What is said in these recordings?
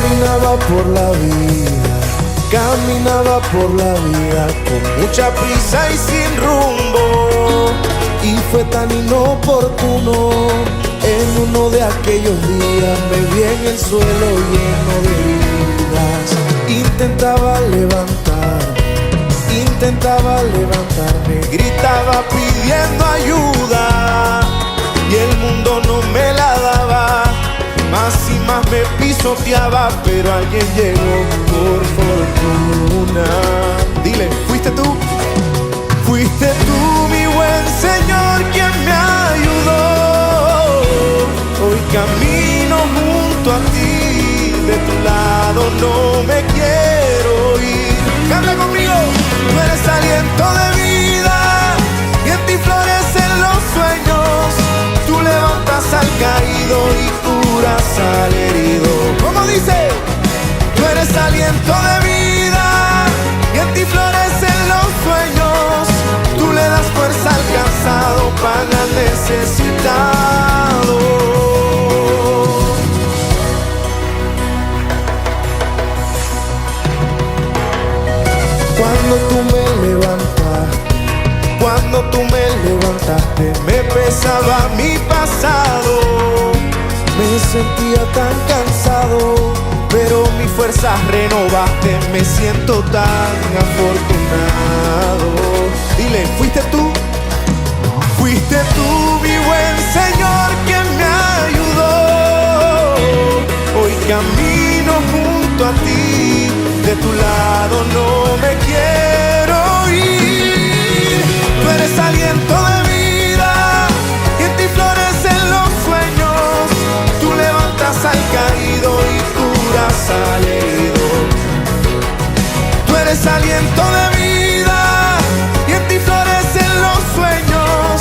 Caminaba por la vida con mucha prisa y sin rumbo, y fue tan inoportuno. En uno de aquellos días me vi en el suelo lleno de heridas. Intentaba levantarme, gritaba pidiendo ayuda, y el mundo no me la daba. Más y más me pisoteaba, pero alguien llegó por fortuna. Dile, ¿fuiste tú? Fuiste tú, mi buen Señor, quien me ayudó. Hoy camino junto a ti, de tu lado no me quiero ir. Canta conmigo. Tú eres aliento de vida, y en ti florecen los sueños. Tú levantas al caído y curas al herido. ¿Cómo dice? Tú eres aliento de vida, y en ti florecen los sueños. Tú le das fuerza al cansado, pan al necesitado. Cuando tú me levantaste, me pesaba mi pasado. Me sentía tan cansado, pero mis fuerzas renovaste. Me siento tan afortunado. Dile, ¿fuiste tú? Fuiste tú, mi buen Señor, quien me ayudó. Hoy camino junto a ti, de tu lado no me quiero ir. Tú eres aliento de vida, y en ti florecen los sueños. Tú levantas al caído y curas al herido. Tú eres aliento de vida, y en ti florecen los sueños.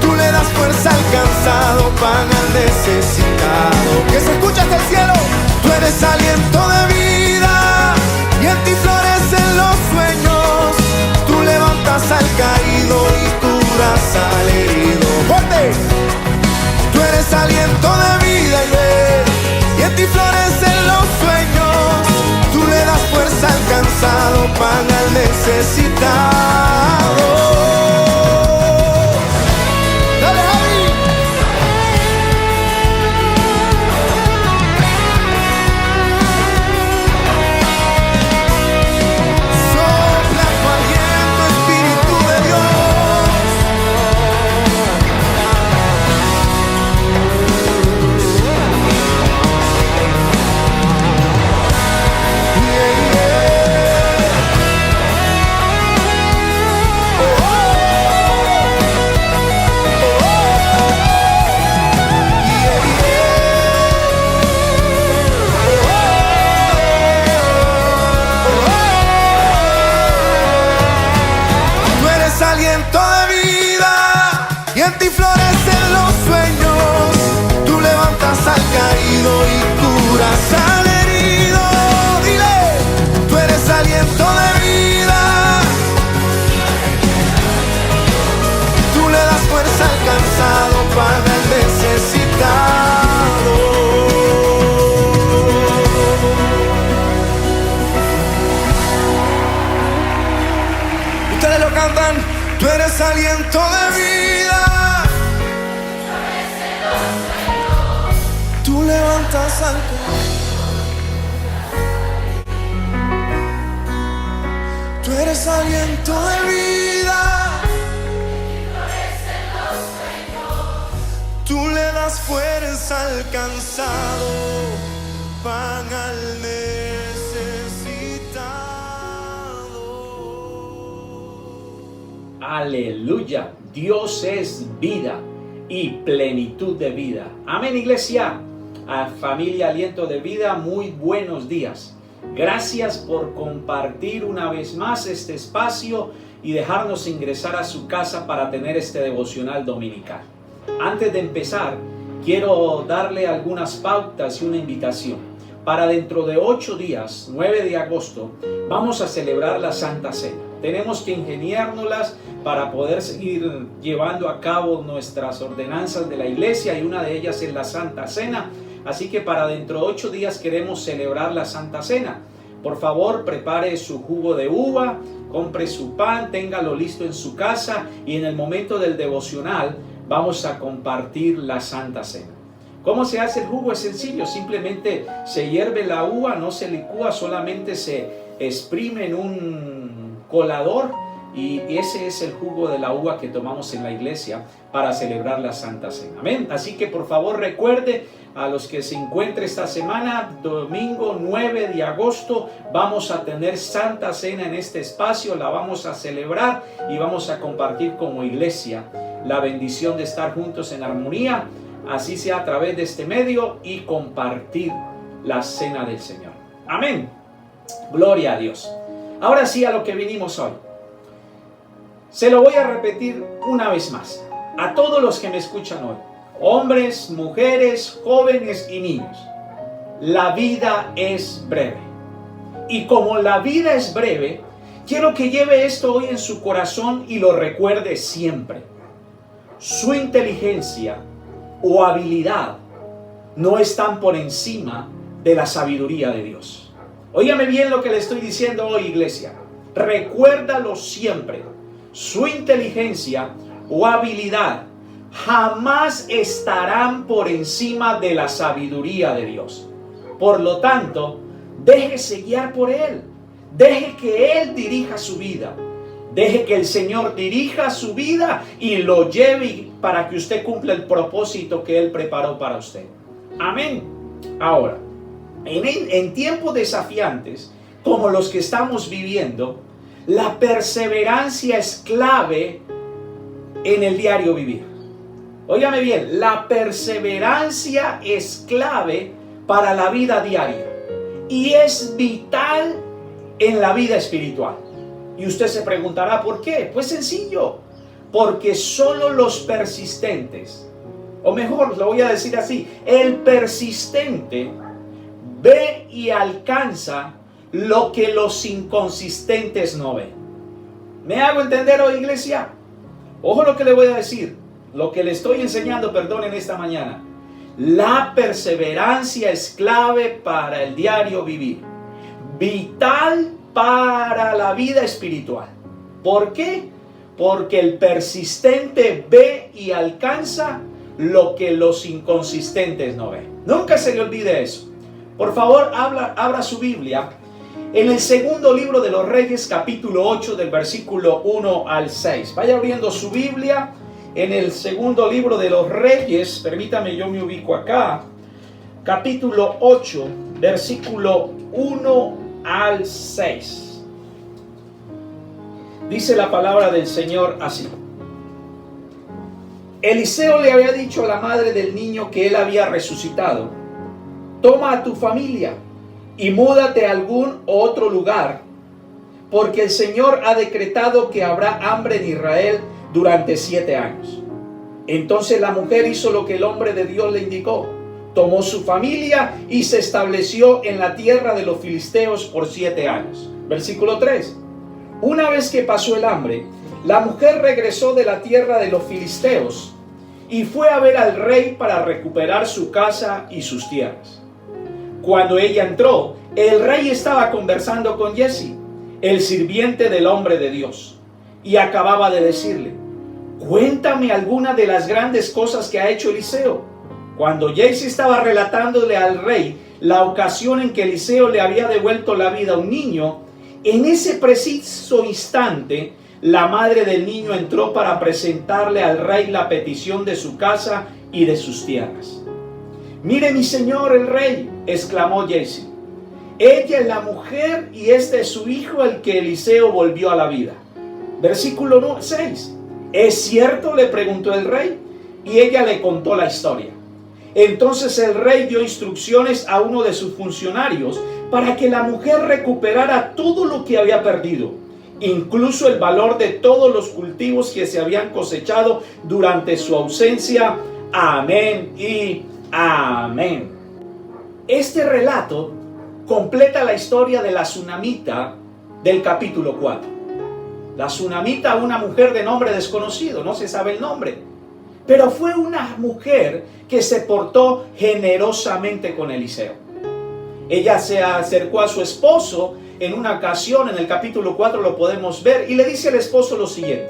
Tú le das fuerza al cansado, pan al necesitado. Que se escucha hasta el cielo. Tú eres aliento de vida, y en ti florecen los sueños. Tú levantas al caído y curas al herido. ¡Fuerte! Tú eres aliento de vida, y en ti florecen los sueños. Tú le das fuerza al cansado, pan al necesitado. ¡Dale, Javi! Sopla tu aliento, Espíritu de Dios. Tú eres aliento de vida, y en ti florecen los sueños. Tú levantas al caído y curas al herido. Dile, tú eres aliento de vida. Tú le das fuerza al cansado, pan al necesitado. Ustedes lo cantan. Tú eres aliento de vida. Tú levantas al caído. Tú eres aliento de vida. Tú le das fuerza al cansado, pan al necesitado. Aleluya, Dios es vida y plenitud de vida. Amén, iglesia. A familia Aliento de Vida, muy buenos días. Gracias por compartir una vez más este espacio y dejarnos ingresar a su casa para tener este devocional dominical. Antes de empezar, quiero darle algunas pautas y una invitación. Para dentro de 8 días, 9 de agosto, vamos a celebrar la Santa Cena. Tenemos que ingeniárnoslas para poder seguir llevando a cabo nuestras ordenanzas de la iglesia, y una de ellas es la Santa Cena. Así que para dentro de 8 días queremos celebrar la Santa Cena. Por favor, prepare su jugo de uva, compre su pan, téngalo listo en su casa y en el momento del devocional vamos a compartir la Santa Cena. ¿Cómo se hace el jugo? Es sencillo, simplemente se hierve la uva, no se licúa, solamente se exprime en un colador y ese es el jugo de la uva que tomamos en la iglesia para celebrar la Santa Cena. Amén. Así que por favor recuerde a los que se encuentren esta semana, domingo 9 de agosto, vamos a tener Santa Cena en este espacio, la vamos a celebrar y vamos a compartir como iglesia la bendición de estar juntos en armonía, así sea a través de este medio y compartir la cena del Señor. Amén. Gloria a Dios. Ahora sí a lo que vinimos hoy. Se lo voy a repetir una vez más a todos los que me escuchan hoy, hombres, mujeres, jóvenes y niños. La vida es breve. Y como la vida es breve, quiero que lleve esto hoy en su corazón y lo recuerde siempre. Su inteligencia o habilidad no están por encima de la sabiduría de Dios. Óigame bien lo que le estoy diciendo hoy, iglesia. Recuérdalo siempre. Su inteligencia o habilidad jamás estarán por encima de la sabiduría de Dios. Por lo tanto, déjese guiar por Él. Deje que Él dirija su vida. Deje que el Señor dirija su vida y lo lleve para que usted cumpla el propósito que Él preparó para usted. Amén. Ahora, en tiempos desafiantes como los que estamos viviendo, la perseverancia es clave en el diario vivir. Óigame bien, la perseverancia es clave para la vida diaria y es vital en la vida espiritual. Y usted se preguntará, ¿por qué? Pues sencillo, porque solo los persistentes, o mejor, lo voy a decir así, el persistente ve y alcanza lo que los inconsistentes no ven. ¿Me hago entender hoy, iglesia? Ojo lo que le voy a decir, lo que le estoy enseñando, perdón, en esta mañana. La perseverancia es clave para el diario vivir, vital para la vida espiritual. ¿Por qué? Porque el persistente ve y alcanza lo que los inconsistentes no ven. Nunca se le olvide eso. Por favor, abra su Biblia en el segundo libro de los Reyes, capítulo 8, del versículo 1 al 6. Vaya abriendo su Biblia en el segundo libro de los Reyes. Permítame, yo me ubico acá. Capítulo 8, versículo 1 al 6. Dice la palabra del Señor así. Eliseo le había dicho a la madre del niño que él había resucitado: toma a tu familia y múdate a algún otro lugar, porque el Señor ha decretado que habrá hambre en Israel durante 7 años. Entonces la mujer hizo lo que el hombre de Dios le indicó. Tomó su familia y se estableció en la tierra de los filisteos por 7 años. Versículo 3. Una vez que pasó el hambre, la mujer regresó de la tierra de los filisteos y fue a ver al rey para recuperar su casa y sus tierras. Cuando ella entró, el rey estaba conversando con Giezi, el sirviente del hombre de Dios, y acababa de decirle: cuéntame alguna de las grandes cosas que ha hecho Eliseo. Cuando Giezi estaba relatándole al rey la ocasión en que Eliseo le había devuelto la vida a un niño, en ese preciso instante, la madre del niño entró para presentarle al rey la petición de su casa y de sus tierras. Mire, mi señor el rey, exclamó Giezi, ella es la mujer y este es su hijo, el que Eliseo volvió a la vida. Versículo 6. ¿Es cierto?, le preguntó el rey, y ella le contó la historia. Entonces el rey dio instrucciones a uno de sus funcionarios para que la mujer recuperara todo lo que había perdido, incluso el valor de todos los cultivos que se habían cosechado durante su ausencia. Amén y amén. Este relato completa la historia de la tsunamita del capítulo 4. La tsunamita, una mujer de nombre desconocido, no se sabe el nombre. pero fue una mujer que se portó generosamente con Eliseo. Ella se acercó a su esposo en una ocasión, en el capítulo 4 lo podemos ver, y le dice al esposo lo siguiente: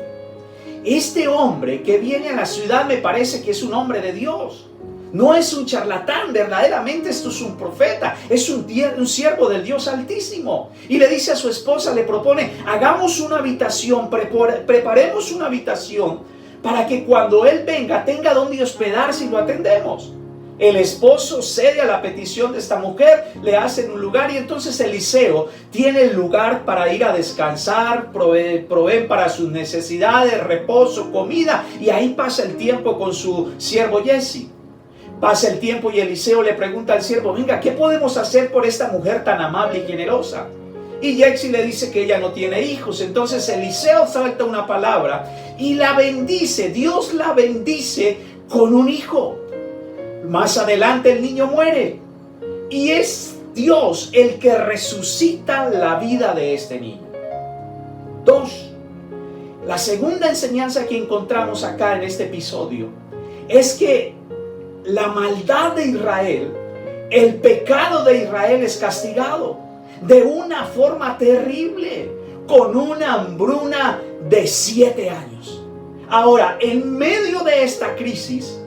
este hombre que viene a la ciudad me parece que es un hombre de Dios. No es un charlatán, verdaderamente esto es un profeta, es un siervo del Dios Altísimo. Y le dice a su esposa, le propone: hagamos una habitación, preparemos una habitación para que cuando él venga tenga donde hospedarse y lo atendemos. El esposo cede a la petición de esta mujer, le hacen un lugar, y entonces Eliseo tiene el lugar para ir a descansar, proveen para sus necesidades, reposo, comida, y ahí pasa el tiempo con su siervo Giezi. Pasa el tiempo y Eliseo le pregunta al siervo: venga, ¿qué podemos hacer por esta mujer tan amable y generosa? Y Giezi le dice que ella no tiene hijos. Entonces Eliseo salta una palabra y la bendice. Dios la bendice con un hijo. Más adelante el niño muere y es Dios el que resucita la vida de este niño. 2. La segunda enseñanza que encontramos acá en este episodio es que la maldad de Israel, el pecado de Israel es castigado de una forma terrible, con una hambruna de 7 años. Ahora, en medio de esta crisis,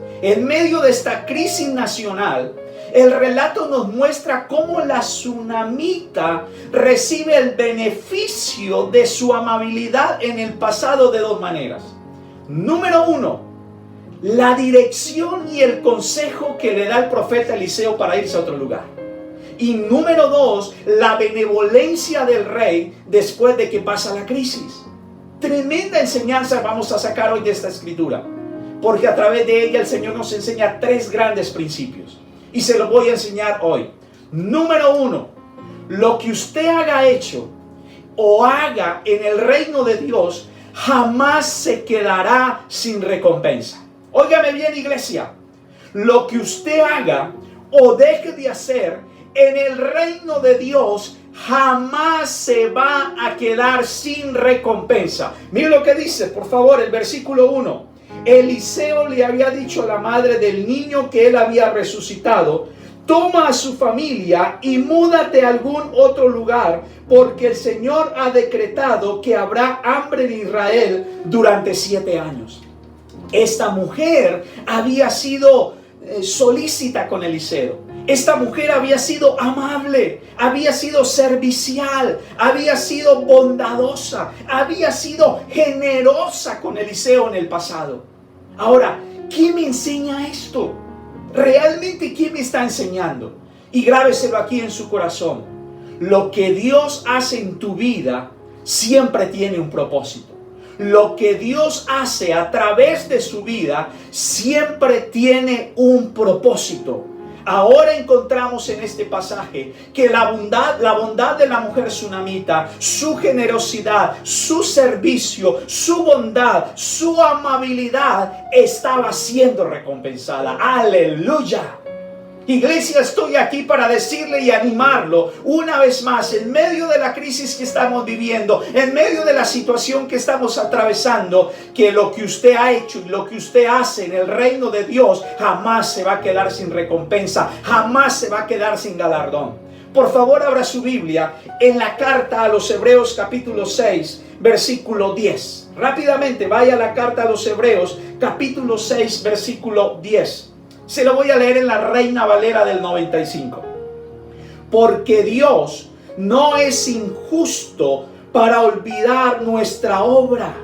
nacional, el relato nos muestra cómo la tsunamita recibe el beneficio de su amabilidad en el pasado de 2 maneras. Número 1, la dirección y el consejo que le da el profeta Eliseo para irse a otro lugar. Y número 2, la benevolencia del rey después de que pasa la crisis. Tremenda enseñanza vamos a sacar hoy de esta escritura, porque a través de ella el Señor nos enseña 3 grandes principios. Y se los voy a enseñar hoy. Número 1, lo que usted haga hecho o haga en el reino de Dios jamás se quedará sin recompensa. Óigame bien, iglesia. Lo que usted haga o deje de hacer en el reino de Dios jamás se va a quedar sin recompensa. Mire lo que dice, por favor, el versículo 1. Eliseo le había dicho a la madre del niño que él había resucitado: toma a su familia y múdate a algún otro lugar, porque el Señor ha decretado que habrá hambre en Israel durante 7 años. Esta mujer había sido solícita con Eliseo. Esta mujer había sido amable, había sido servicial, había sido bondadosa, había sido generosa con Eliseo en el pasado. Ahora, ¿qué me enseña esto? ¿Realmente qué me está enseñando? Y grábeselo aquí en su corazón. Lo que Dios hace en tu vida siempre tiene un propósito. Lo que Dios hace a través de su vida siempre tiene un propósito. Ahora encontramos en este pasaje que la bondad de la mujer tsunamita, su generosidad, su servicio, su bondad, su amabilidad estaba siendo recompensada. ¡Aleluya! Iglesia, estoy aquí para decirle y animarlo una vez más, en medio de la crisis que estamos viviendo, en medio de la situación que estamos atravesando, que lo que usted ha hecho y lo que usted hace en el reino de Dios jamás se va a quedar sin recompensa, jamás se va a quedar sin galardón. Por favor, abra su Biblia en la carta a los Hebreos capítulo 6, versículo 10. Rápidamente, vaya a la carta a los Hebreos capítulo 6, versículo 10. Se lo voy a leer en la Reina Valera del 95. Porque Dios no es injusto para olvidar nuestra obra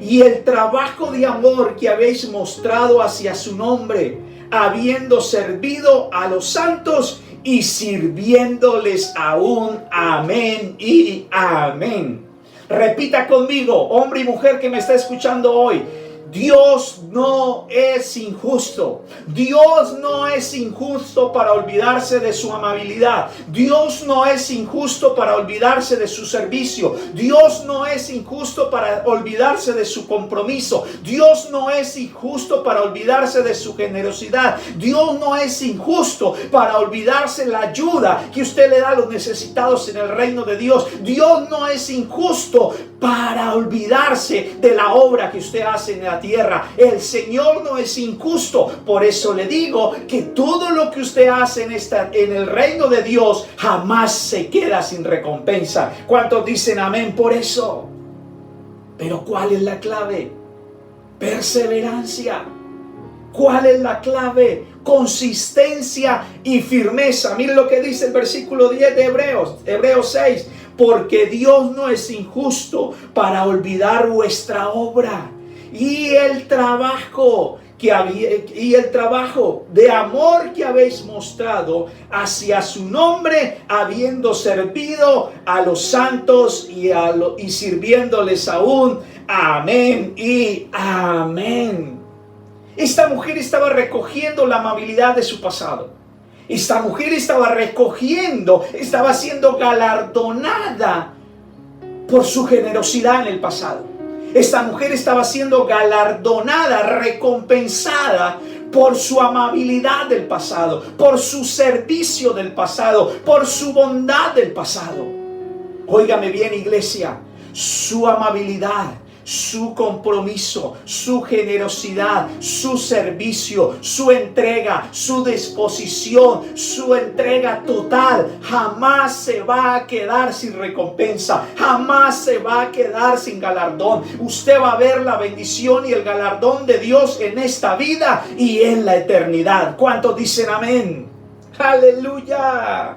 y el trabajo de amor que habéis mostrado hacia su nombre, habiendo servido a los santos y sirviéndoles aún. Amén y amén. Repita conmigo, hombre y mujer que me está escuchando hoy. Dios no es injusto. Dios no es injusto para olvidarse de su amabilidad. Dios no es injusto para olvidarse de su servicio. Dios no es injusto para olvidarse de su compromiso. Dios no es injusto para olvidarse de su generosidad. Dios no es injusto para olvidarse la ayuda que usted le da a los necesitados en el reino de Dios. Dios no es injusto para olvidarse de la obra que usted hace en la tierra. El Señor no es injusto. Por eso le digo que todo lo que usted hace en el reino de Dios jamás se queda sin recompensa. ¿Cuántos dicen amén por eso? Pero ¿cuál es la clave? Perseverancia. ¿Cuál es la clave? Consistencia y firmeza. Miren lo que dice el versículo 10 de Hebreos 6. Porque Dios no es injusto para olvidar vuestra obra y el trabajo de amor que habéis mostrado hacia su nombre, habiendo servido a los santos y sirviéndoles aún. Amén y amén. Esta mujer estaba recogiendo la amabilidad de su pasado. Esta mujer estaba siendo galardonada por su generosidad en el pasado. Esta mujer estaba siendo galardonada, recompensada por su amabilidad del pasado, por su servicio del pasado, por su bondad del pasado. Óigame bien, iglesia, su amabilidad, su compromiso, su generosidad, su servicio, su entrega, su disposición, su entrega total jamás se va a quedar sin recompensa, jamás se va a quedar sin galardón. Usted va a ver la bendición y el galardón de Dios en esta vida y en la eternidad. ¿Cuántos dicen amén? Aleluya.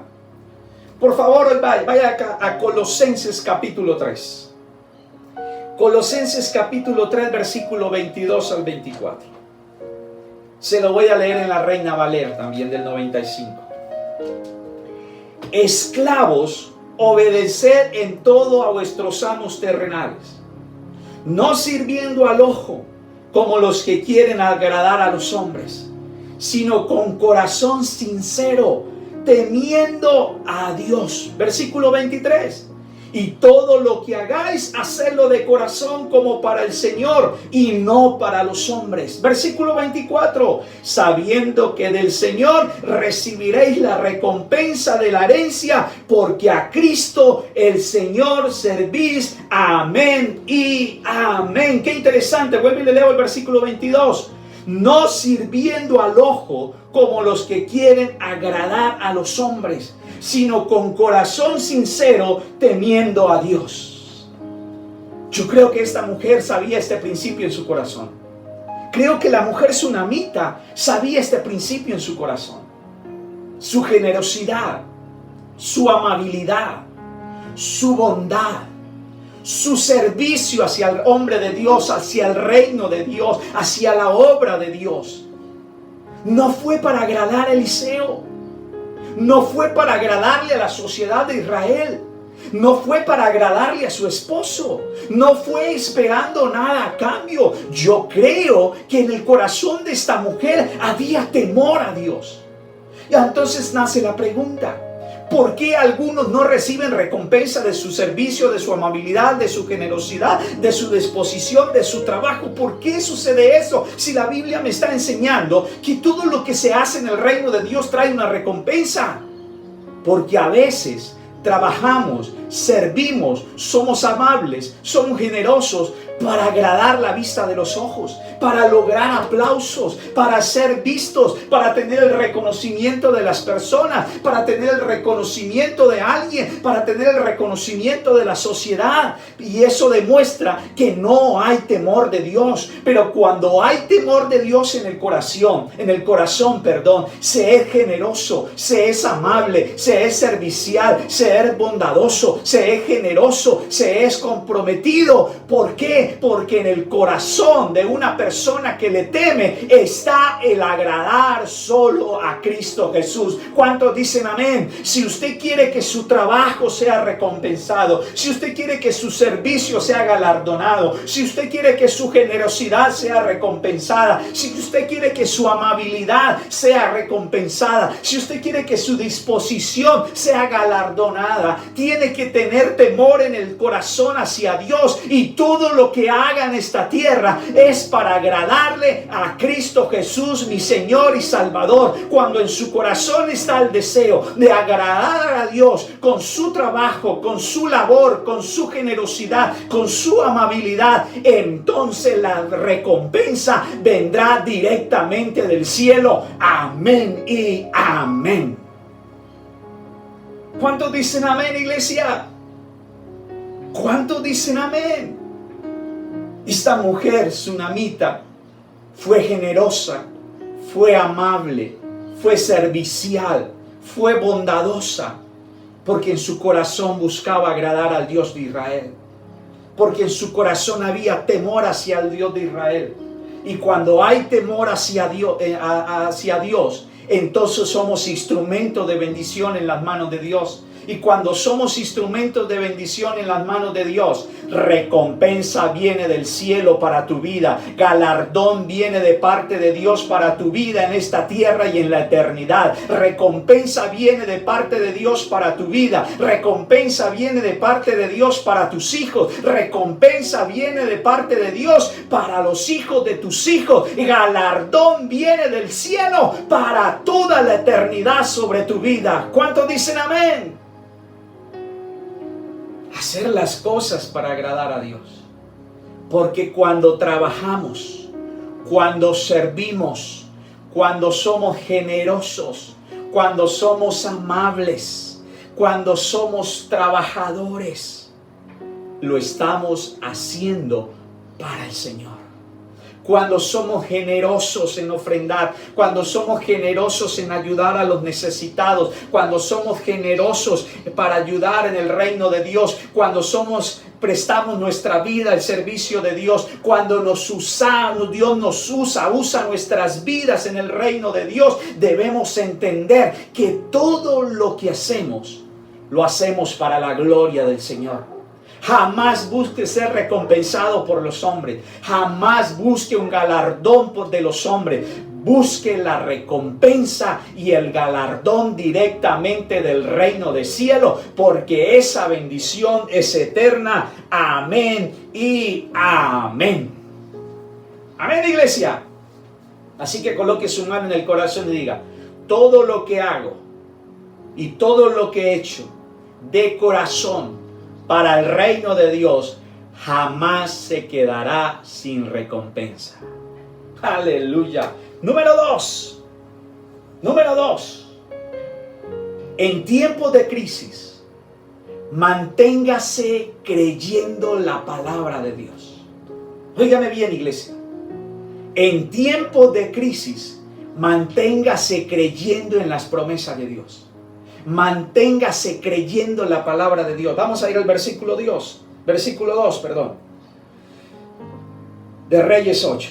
Por favor, vaya acá a Colosenses capítulo 3. Colosenses capítulo 3, versículo 22 al 24. Se lo voy a leer en la Reina Valera también del 95. Esclavos, obedeced en todo a vuestros amos terrenales, no sirviendo al ojo como los que quieren agradar a los hombres, sino con corazón sincero, temiendo a Dios. Versículo 23. Y todo lo que hagáis, hacedlo de corazón como para el Señor y no para los hombres. Versículo 24. Sabiendo que del Señor recibiréis la recompensa de la herencia, porque a Cristo el Señor servís. Amén y amén. Qué interesante. Vuelvo y le leo el versículo 22. No sirviendo al ojo como los que quieren agradar a los hombres, sino con corazón sincero, temiendo a Dios. Yo creo que esta mujer sabía este principio en su corazón. Creo que la mujer tsunamita sabía este principio en su corazón. Su generosidad, su amabilidad, su bondad, su servicio hacia el hombre de Dios, hacia el reino de Dios, hacia la obra de Dios. No fue para agradar a Eliseo. No fue para agradarle a la sociedad de Israel. No fue para agradarle a su esposo. No fue esperando nada a cambio. Yo creo que en el corazón de esta mujer había temor a Dios. Y entonces nace la pregunta: ¿por qué algunos no reciben recompensa de su servicio, de su amabilidad, de su generosidad, de su disposición, de su trabajo? ¿Por qué sucede eso? Si la Biblia me está enseñando que todo lo que se hace en el reino de Dios trae una recompensa. Porque a veces trabajamos, servimos, somos amables, somos generosos para agradar la vista de los ojos, para lograr aplausos, para ser vistos, para tener el reconocimiento de las personas, para tener el reconocimiento de alguien, para tener el reconocimiento de la sociedad. Y eso demuestra que no hay temor de Dios. Pero cuando hay temor de Dios en el corazón, se es generoso, se es amable, se es servicial, se es bondadoso, se es generoso, se es comprometido. ¿Por qué? Porque en el corazón de una persona que le teme está el agradar solo a Cristo Jesús. ¿Cuántos dicen amén? Si usted quiere que su trabajo sea recompensado, si usted quiere que su servicio sea galardonado, si usted quiere que su generosidad sea recompensada, si usted quiere que su amabilidad sea recompensada, si usted quiere que su disposición sea galardonada, amada, tiene que tener temor en el corazón hacia Dios, y todo lo que haga en esta tierra es para agradarle a Cristo Jesús, mi Señor y Salvador. Cuando en su corazón está el deseo de agradar a Dios con su trabajo, con su labor, con su generosidad, con su amabilidad, entonces la recompensa vendrá directamente del cielo. Amén y amén. ¿Cuántos dicen amén, iglesia? ¿Cuántos dicen amén? Esta mujer sunamita fue generosa, fue amable, fue servicial, fue bondadosa, porque en su corazón buscaba agradar al Dios de Israel, porque en su corazón había temor hacia el Dios de Israel. Y cuando hay temor hacia Dios, entonces somos instrumentos de bendición en las manos de Dios. Y cuando somos instrumentos de bendición en las manos de Dios, recompensa viene del cielo para tu vida. Galardón viene de parte de Dios para tu vida en esta tierra y en la eternidad. Recompensa viene de parte de Dios para tu vida. Recompensa viene de parte de Dios para tus hijos. Recompensa viene de parte de Dios para los hijos de tus hijos. Galardón viene del cielo para toda la eternidad sobre tu vida. ¿Cuántos dicen amén? Hacer las cosas para agradar a Dios. Porque cuando trabajamos, cuando servimos, cuando somos generosos, cuando somos amables, cuando somos trabajadores, lo estamos haciendo para el Señor. Cuando somos generosos en ofrendar, cuando somos generosos en ayudar a los necesitados, cuando somos generosos para ayudar en el reino de Dios, cuando prestamos nuestra vida al servicio de Dios, cuando Dios nos usa nuestras vidas en el reino de Dios, debemos entender que todo lo que hacemos, lo hacemos para la gloria del Señor. Jamás busque ser recompensado por los hombres. Jamás busque un galardón de los hombres. Busque la recompensa y el galardón directamente del reino del cielo, porque esa bendición es eterna. Amén y amén. Amén, iglesia. Así que coloque su mano en el corazón y diga: todo lo que hago y todo lo que he hecho de corazón para el reino de Dios jamás se quedará sin recompensa. Aleluya. Número 2. En tiempos de crisis, manténgase creyendo la palabra de Dios. Óigame bien, iglesia. En tiempos de crisis, manténgase creyendo en las promesas de Dios. Manténgase creyendo en la palabra de Dios. Vamos a ir al versículo 2, de Reyes 8.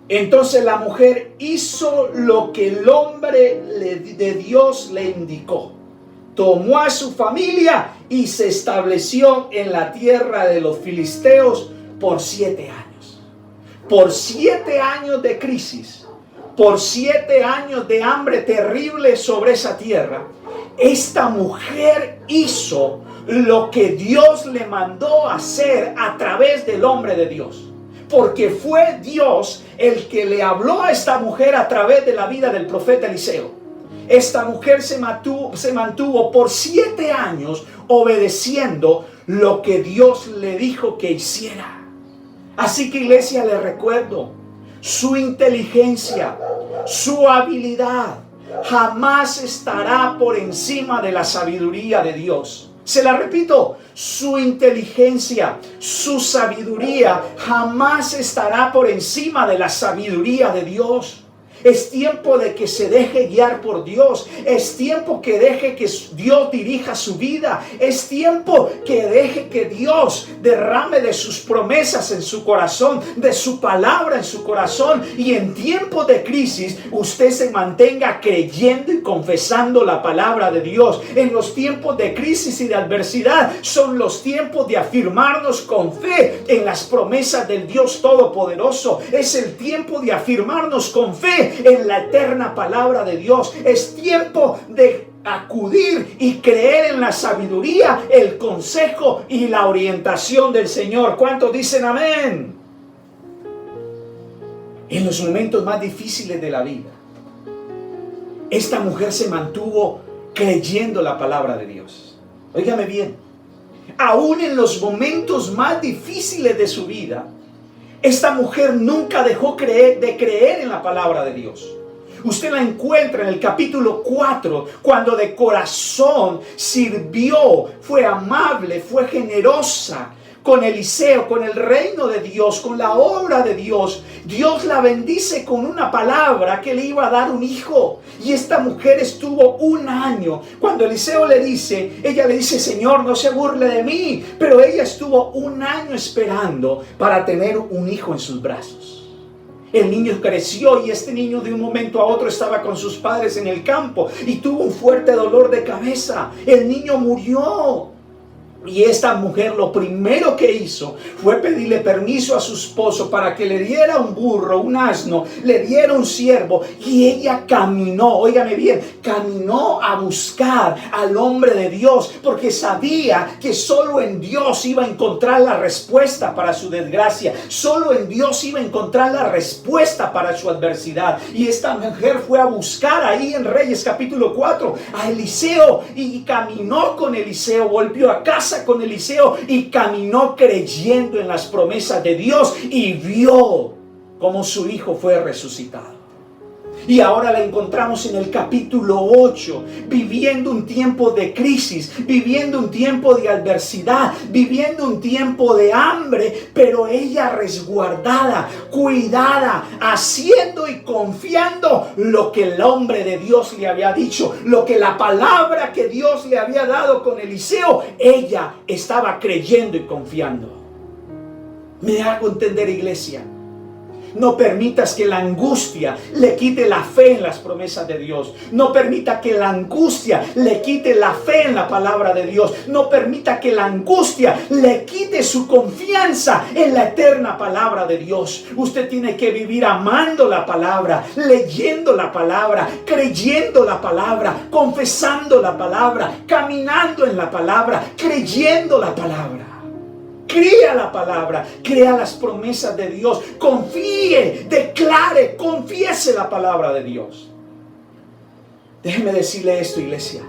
Entonces la mujer hizo lo que el hombre de Dios le indicó. Tomó a su familia y se estableció en la tierra de los filisteos por 7 años. Por 7 años de crisis, por 7 años de hambre terrible sobre esa tierra, esta mujer hizo lo que Dios le mandó hacer a través del hombre de Dios. Porque fue Dios el que le habló a esta mujer a través de la vida del profeta Eliseo. Esta mujer se mantuvo por 7 años obedeciendo lo que Dios le dijo que hiciera. Así que, iglesia, le recuerdo, su inteligencia, su habilidad jamás estará por encima de la sabiduría de Dios. Se la repito, su inteligencia, su sabiduría jamás estará por encima de la sabiduría de Dios. Es tiempo de que se deje guiar por Dios. Es tiempo que deje que Dios dirija su vida. Es tiempo que deje que Dios derrame de sus promesas en su corazón, de su palabra en su corazón. Y en tiempos de crisis, usted se mantenga creyendo y confesando la palabra de Dios. En los tiempos de crisis y de adversidad son los tiempos de afirmarnos con fe en las promesas del Dios Todopoderoso. Es el tiempo de afirmarnos con fe en la eterna palabra de Dios. Es tiempo de acudir y creer en la sabiduría, el consejo y la orientación del Señor. ¿Cuántos dicen amén? En los momentos más difíciles de la vida, esta mujer se mantuvo creyendo la palabra de Dios. Óigame bien, aún en los momentos más difíciles de su vida, esta mujer nunca dejó de creer en la palabra de Dios. Usted la encuentra en el capítulo 4, cuando de corazón sirvió, fue amable, fue generosa con Eliseo, con el reino de Dios, con la obra de Dios. Dios la bendice con una palabra que le iba a dar un hijo. Y esta mujer estuvo un año. Cuando Eliseo ella le dice, Señor, no se burle de mí. Pero ella estuvo un año esperando para tener un hijo en sus brazos. El niño creció y este niño de un momento a otro estaba con sus padres en el campo y tuvo un fuerte dolor de cabeza. El niño murió. Y esta mujer lo primero que hizo fue pedirle permiso a su esposo para que le diera un burro, un asno, le diera un siervo. Y ella caminó, óigame bien, caminó a buscar al hombre de Dios, porque sabía que solo en Dios iba a encontrar la respuesta para su desgracia. Solo en Dios iba a encontrar la respuesta para su adversidad. Y esta mujer fue a buscar ahí en Reyes capítulo 4 a Eliseo y caminó con Eliseo, volvió a casa con Eliseo y caminó creyendo en las promesas de Dios y vio cómo su hijo fue resucitado. Y ahora la encontramos en el capítulo 8, viviendo un tiempo de crisis, viviendo un tiempo de adversidad, viviendo un tiempo de hambre, pero ella resguardada, cuidada, haciendo y confiando lo que el hombre de Dios le había dicho, lo que la palabra que Dios le había dado con Eliseo, ella estaba creyendo y confiando. Me hago entender, iglesia. No permitas que la angustia le quite la fe en las promesas de Dios. No permita que la angustia le quite la fe en la palabra de Dios. No permita que la angustia le quite su confianza en la eterna palabra de Dios. Usted tiene que vivir amando la palabra, leyendo la palabra, creyendo la palabra, confesando la palabra, caminando en la palabra, creyendo la palabra. Crea la palabra, crea las promesas de Dios, confíe, declare, confiese la palabra de Dios. Déjeme decirle esto, iglesia.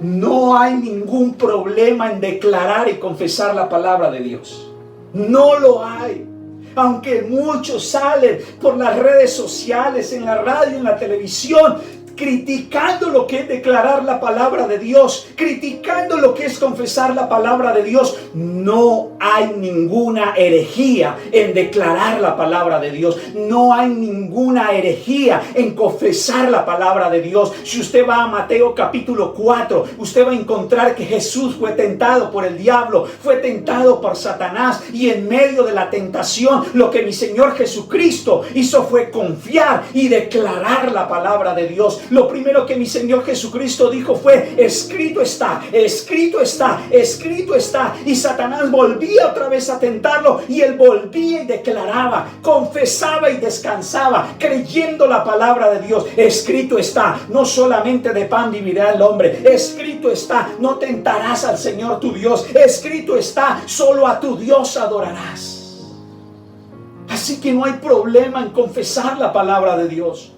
No hay ningún problema en declarar y confesar la palabra de Dios. No lo hay. Aunque muchos salen por las redes sociales, en la radio, en la televisión, criticando lo que es declarar la palabra de Dios, criticando lo que es confesar la palabra de Dios. No hay ninguna herejía en declarar la palabra de Dios. No hay ninguna herejía en confesar la palabra de Dios. Si usted va a Mateo capítulo 4, usted va a encontrar que Jesús fue tentado por el diablo, fue tentado por Satanás, y en medio de la tentación, lo que mi Señor Jesucristo hizo fue confiar y declarar la palabra de Dios. Lo primero que mi Señor Jesucristo dijo fue: escrito está, escrito está, escrito está. Y Satanás volvía otra vez a tentarlo, y él volvía y declaraba, confesaba y descansaba, creyendo la palabra de Dios. Escrito está, no solamente de pan vivirá el hombre. Escrito está, no tentarás al Señor tu Dios. Escrito está, solo a tu Dios adorarás. Así que no hay problema en confesar la palabra de Dios.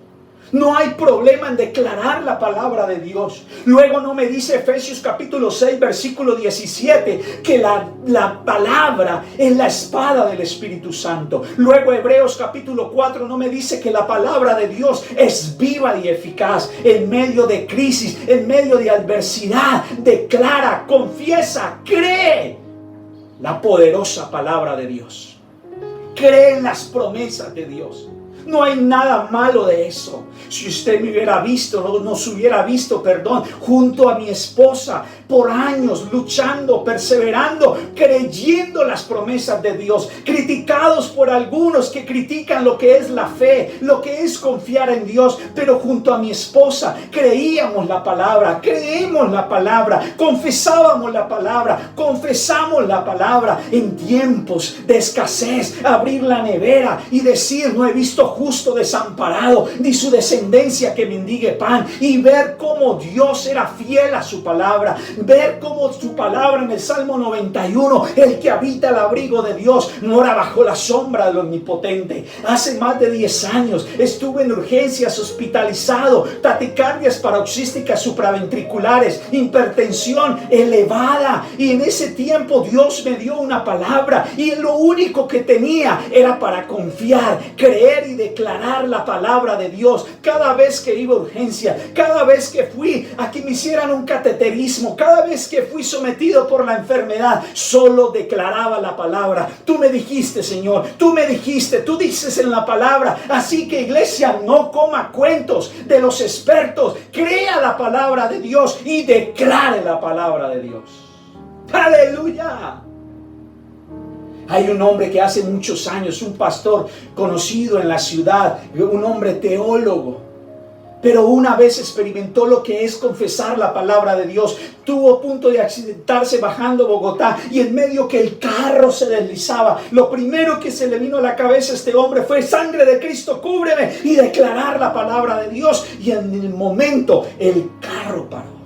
No hay problema en declarar la palabra de Dios. Luego no me dice Efesios capítulo 6 versículo 17 que la palabra es la espada del Espíritu Santo. Luego Hebreos capítulo 4 no me dice que la palabra de Dios es viva y eficaz. En medio de crisis, en medio de adversidad, declara, confiesa, cree la poderosa palabra de Dios. Cree en las promesas de Dios. No hay nada malo de eso. Si usted me hubiera visto, nos hubiera visto, junto a mi esposa por años, luchando, perseverando, creyendo las promesas de Dios, criticados por algunos que critican lo que es la fe, lo que es confiar en Dios, pero junto a mi esposa creíamos la palabra, creemos la palabra, confesábamos la palabra, confesamos la palabra. En tiempos de escasez, abrir la nevera y decir: no he visto justo desamparado, ni su descendencia que mendigue pan. Y ver cómo Dios era fiel a su palabra. Ver cómo su palabra en el Salmo 91, el que habita el abrigo de Dios mora bajo la sombra del Omnipotente. Hace más de 10 años estuve en urgencias hospitalizado, taquicardias paroxísticas supraventriculares, hipertensión elevada. Y en ese tiempo Dios me dio una palabra y lo único que tenía era para confiar, creer y declarar la palabra de Dios. Cada vez que iba a urgencia, cada vez que fui a que me hicieran un cateterismo, cada vez que fui sometido por la enfermedad, solo declaraba la palabra. Tú me dijiste, Señor, tú me dijiste, tú dices en la palabra. Así que, iglesia, no coma cuentos de los expertos, crea la palabra de Dios y declare la palabra de Dios. ¡Aleluya! Hay un hombre que hace muchos años, un pastor conocido en la ciudad, un hombre teólogo, pero una vez experimentó lo que es confesar la palabra de Dios. Tuvo a punto de accidentarse bajando Bogotá y en medio que el carro se deslizaba, lo primero que se le vino a la cabeza a este hombre fue: sangre de Cristo, cúbreme, y declarar la palabra de Dios. Y en el momento el carro paró.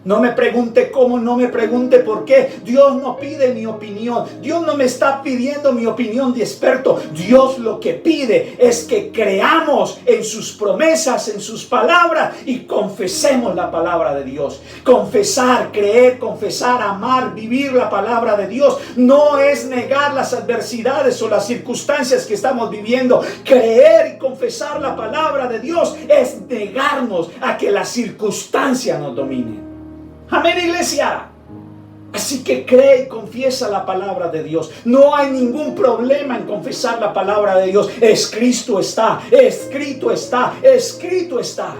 No me pregunte cómo, no me pregunte por qué. Dios no pide mi opinión. Dios no me está pidiendo mi opinión de experto. Dios lo que pide es que creamos en sus promesas, en sus palabras, y confesemos la palabra de Dios. Confesar, creer, confesar, amar, vivir la palabra de Dios no es negar las adversidades o las circunstancias que estamos viviendo. Creer y confesar la palabra de Dios es negarnos a que la circunstancia nos domine. Amén, iglesia. Así que cree y confiesa la palabra de Dios. No hay ningún problema en confesar la palabra de Dios. Escrito está, escrito está, escrito está.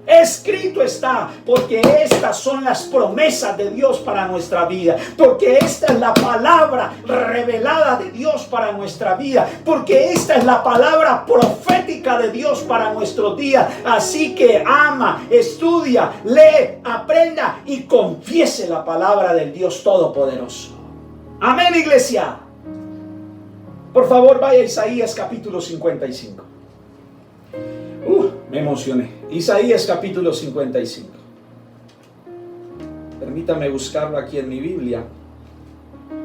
Escrito está, porque estas son las promesas de Dios para nuestra vida, porque esta es la palabra revelada de Dios para nuestra vida, porque esta es la palabra profética de Dios para nuestros días. Así que ama, estudia, lee, aprenda y confiese la palabra del Dios Todopoderoso. Amén, iglesia. Por favor, vaya a Isaías capítulo 55. Me emocioné. Isaías capítulo 55. Permítame buscarlo aquí en mi Biblia.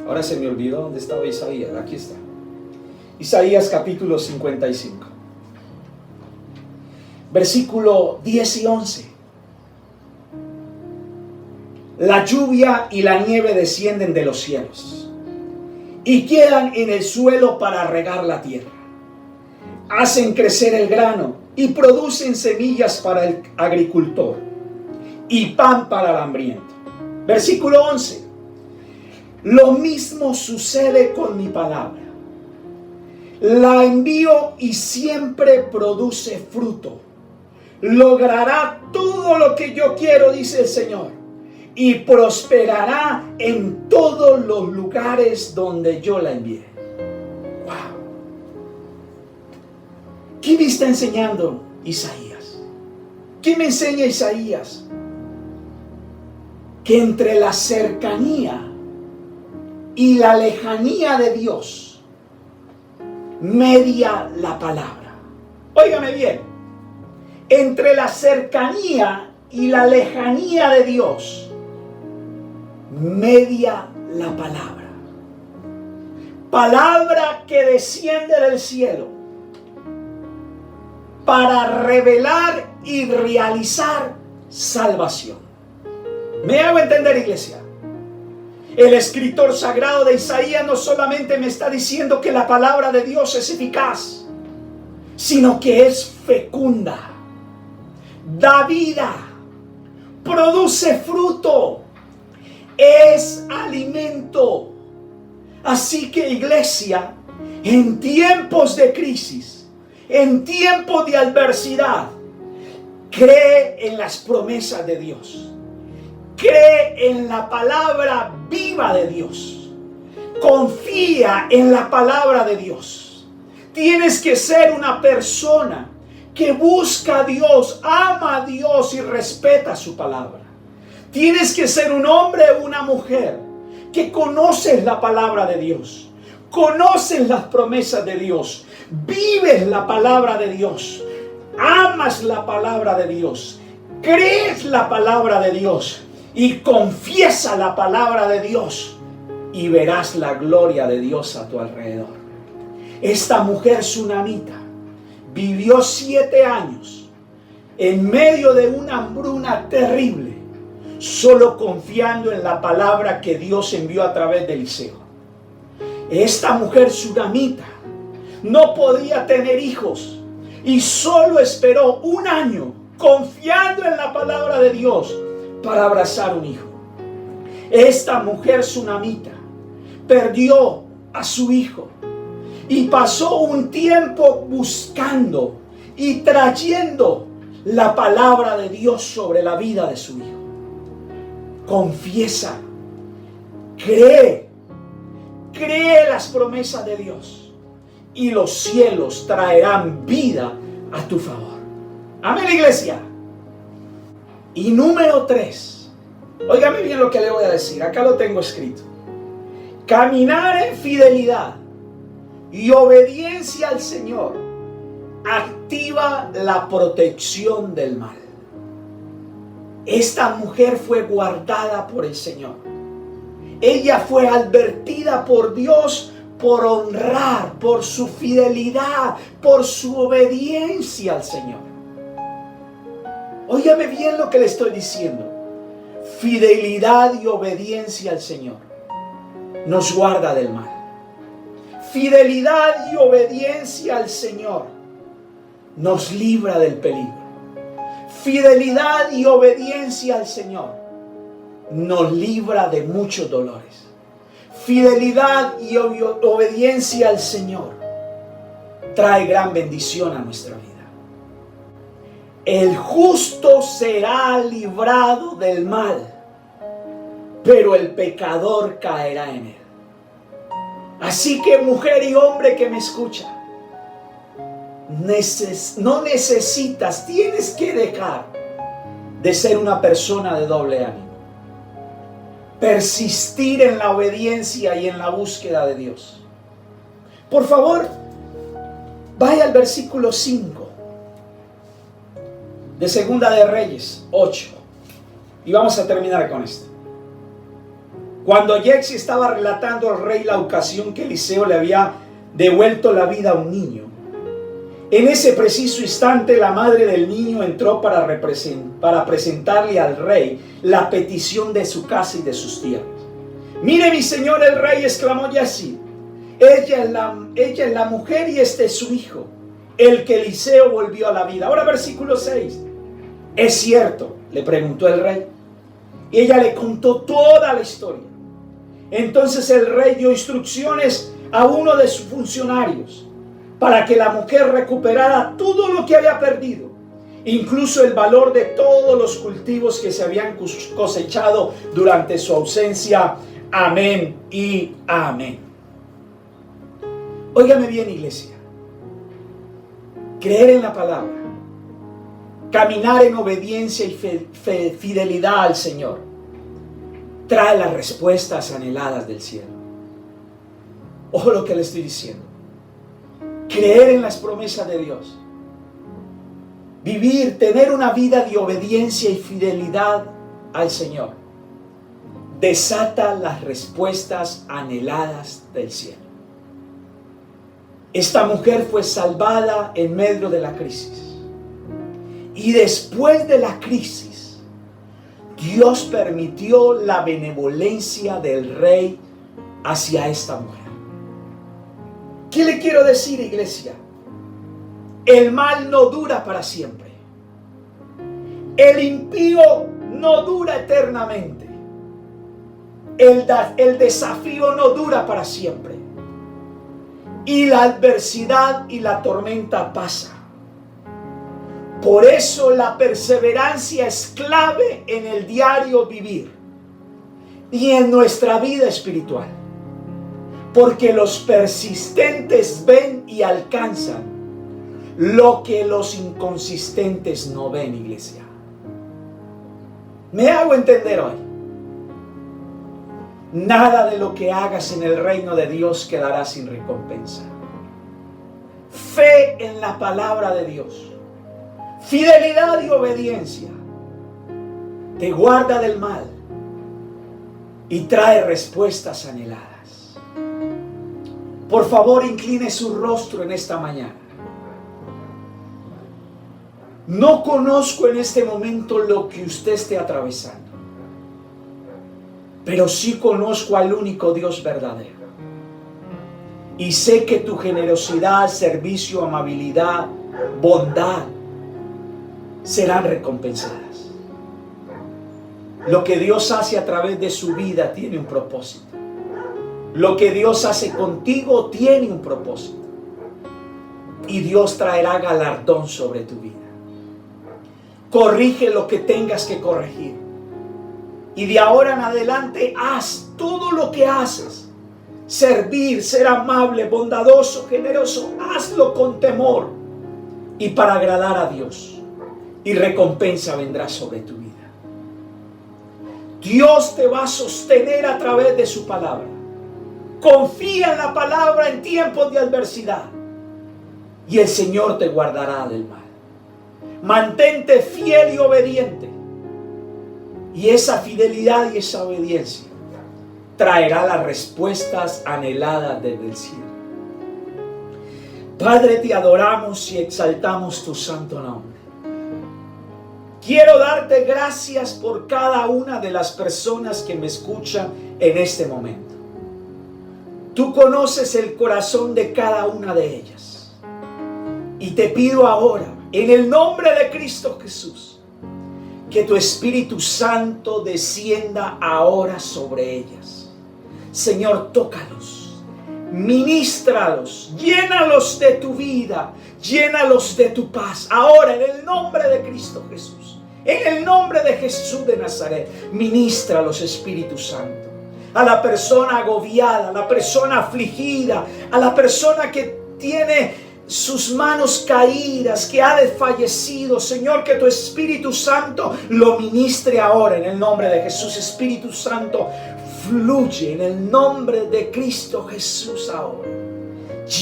Ahora se me olvidó dónde estaba Isaías. Aquí está. Isaías capítulo 55. Versículo 10 y 11. La lluvia y la nieve descienden de los cielos y quedan en el suelo para regar la tierra. Hacen crecer el grano y producen semillas para el agricultor y pan para el hambriento. Versículo 11. Lo mismo sucede con mi palabra. La envío y siempre produce fruto. Logrará todo lo que yo quiero, dice el Señor, y prosperará en todos los lugares donde yo la envié. ¿Qué me está enseñando Isaías? ¿Qué me enseña Isaías? Que entre la cercanía y la lejanía de Dios media la palabra. Óigame bien. Entre la cercanía y la lejanía de Dios media la palabra. Palabra que desciende del cielo para revelar y realizar salvación. ¿Me hago entender, iglesia? El escritor sagrado de Isaías no solamente me está diciendo que la palabra de Dios es eficaz, sino que es fecunda, da vida, produce fruto, es alimento. Así que, iglesia, en tiempos de crisis, en tiempos de adversidad, cree en las promesas de Dios. Cree en la palabra viva de Dios. Confía en la palabra de Dios. Tienes que ser una persona que busca a Dios, ama a Dios y respeta su palabra. Tienes que ser un hombre o una mujer que conoces la palabra de Dios. conoces las promesas de Dios, vives la palabra de Dios, amas la palabra de Dios, crees la palabra de Dios y confiesa la palabra de Dios, y verás la gloria de Dios a tu alrededor. Esta mujer tsunamita vivió 7 años en medio de una hambruna terrible, solo confiando en la palabra que Dios envió a través de Eliseo. Esta mujer tsunamita no podía tener hijos y solo esperó 1 año confiando en la palabra de Dios para abrazar un hijo. Esta mujer tsunamita perdió a su hijo y pasó un tiempo buscando y trayendo la palabra de Dios sobre la vida de su hijo. Confiesa, cree las promesas de Dios y los cielos traerán vida a tu favor. Amén, iglesia. Y número 3, óigame bien lo que le voy a decir, acá lo tengo escrito. Caminar en fidelidad y obediencia al Señor activa la protección del mal. Esta mujer fue guardada por el Señor. Ella fue advertida por Dios por honrar, por su fidelidad, por su obediencia al Señor. Óigame bien lo que le estoy diciendo. Fidelidad y obediencia al Señor nos guarda del mal. Fidelidad y obediencia al Señor nos libra del peligro. Fidelidad y obediencia al Señor nos libra de muchos dolores. Fidelidad y obediencia al Señor trae gran bendición a nuestra vida. El justo será librado del mal, pero el pecador caerá en él. Así que, mujer y hombre que me escucha, no necesitas, tienes que dejar de ser una persona de doble ánimo. Persistir en la obediencia y en la búsqueda de Dios. Por favor, vaya al versículo 5 de Segunda de Reyes 8 y vamos a terminar con esto. Cuando Jexi estaba relatando al rey la ocasión que Eliseo le había devuelto la vida a un niño, en ese preciso instante la madre del niño entró para presentarle al rey la petición de su casa y de sus tierras. Mire, mi señor el rey, exclamó Jexi, ella es la mujer y este es su hijo, el que Eliseo volvió a la vida. Ahora versículo 6. ¿Es cierto?, le preguntó el rey. Y ella le contó toda la historia. Entonces el rey dio instrucciones a uno de sus funcionarios para que la mujer recuperara todo lo que había perdido, incluso el valor de todos los cultivos que se habían cosechado durante su ausencia. Amén y amén. Óigame bien, iglesia. Creer en la palabra, caminar en obediencia y fidelidad al Señor, trae las respuestas anheladas del cielo. Ojo lo que le estoy diciendo. Creer en las promesas de Dios, vivir, tener una vida de obediencia y fidelidad al Señor, desata las respuestas anheladas del cielo. Esta mujer fue salvada en medio de la crisis. Y después de la crisis, Dios permitió la benevolencia del rey hacia esta mujer. ¿Qué le quiero decir, iglesia? El mal no dura para siempre. El impío no dura eternamente. El desafío no dura para siempre. Y la adversidad y la tormenta pasa. Por eso la perseverancia es clave en el diario vivir y en nuestra vida espiritual. Porque los persistentes ven y alcanzan lo que los inconsistentes no ven, iglesia. ¿Me hago entender hoy? nada de lo que hagas en el reino de Dios quedará sin recompensa. Fe en la palabra de Dios, fidelidad y obediencia te guarda del mal y trae respuestas anheladas. Por favor, incline su rostro en esta mañana. No conozco en este momento lo que usted esté atravesando, pero sí conozco al único Dios verdadero. Y sé que tu generosidad, servicio, amabilidad, bondad serán recompensadas. Lo que Dios hace a través de su vida tiene un propósito. Lo que Dios hace contigo tiene un propósito. Y Dios traerá galardón sobre tu vida. Corrige lo que tengas que corregir. Y de ahora en adelante haz todo lo que haces. Servir, ser amable, bondadoso, generoso. Hazlo con temor y para agradar a Dios. Y recompensa vendrá sobre tu vida. Dios te va a sostener a través de su palabra. Confía en la palabra en tiempos de adversidad. Y el Señor te guardará del mal. Mantente fiel y obediente. Y esa fidelidad y esa obediencia traerá las respuestas anheladas desde el cielo. Padre, te adoramos y exaltamos tu santo nombre. Quiero darte gracias por cada una de las personas que me escuchan en este momento. Tú conoces el corazón de cada una de ellas. Y te pido ahora, en el nombre de Cristo Jesús, que tu Espíritu Santo descienda ahora sobre ellas. Señor, tócalos, ministralos, llénalos de tu vida, llénalos de tu paz. Ahora, en el nombre de Cristo Jesús, en el nombre de Jesús de Nazaret, ministralos, Espíritu Santo. A la persona agobiada, a la persona afligida, a la persona que tiene sus manos caídas, que ha desfallecido. Señor, que tu Espíritu Santo lo ministre ahora en el nombre de Jesús. Espíritu Santo, fluye en el nombre de Cristo Jesús ahora.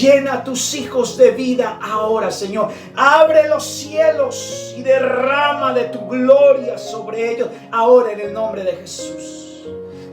Llena a tus hijos de vida ahora, Señor. Abre los cielos y derrama de tu gloria sobre ellos ahora en el nombre de Jesús.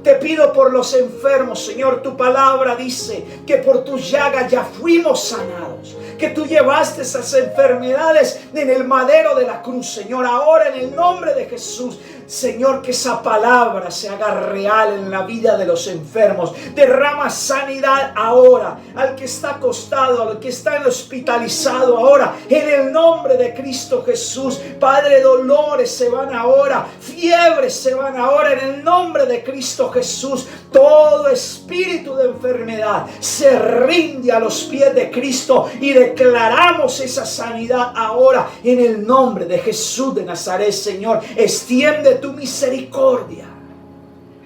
Te pido por los enfermos, Señor. Tu palabra dice que por tus llagas ya fuimos sanados, que tú llevaste esas enfermedades en el madero de la cruz, Señor. Ahora en el nombre de Jesús, Señor, que esa palabra se haga real en la vida de los enfermos. Derrama sanidad ahora al que está acostado, al que está hospitalizado ahora, en el nombre de Cristo Jesús. Padre, dolores se van ahora, fiebres se van ahora en el nombre de Cristo Jesús. Todo espíritu de enfermedad se rinde a los pies de Cristo y declaramos esa sanidad ahora en el nombre de Jesús de Nazaret. Señor, extiende tu misericordia.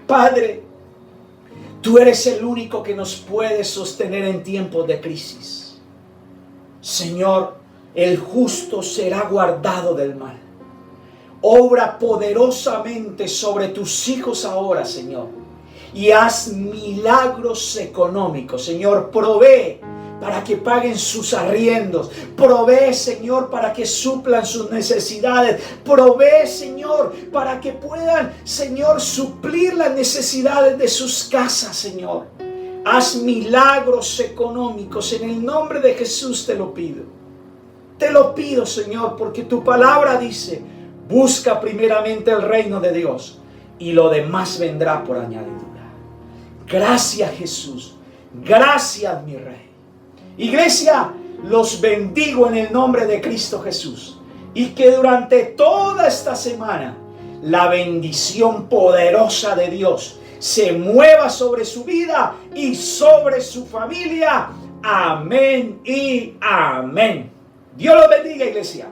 Padre, tú eres el único que nos puede sostener en tiempos de crisis. Señor, el justo será guardado del mal. Obra poderosamente sobre tus hijos ahora, Señor, y haz milagros económicos. Señor, provee para que paguen sus arriendos. Provee, Señor, para que suplan sus necesidades. Provee, Señor, para que puedan, Señor, suplir las necesidades de sus casas, Señor. Haz milagros económicos. En el nombre de Jesús te lo pido. Te lo pido, Señor, porque tu palabra dice: busca primeramente el reino de Dios y lo demás vendrá por añadidura. Gracias, Jesús. Gracias, mi Rey. Iglesia, los bendigo en el nombre de Cristo Jesús. Y que durante toda esta semana la bendición poderosa de Dios se mueva sobre su vida y sobre su familia. Amén y amén. Dios los bendiga, iglesia.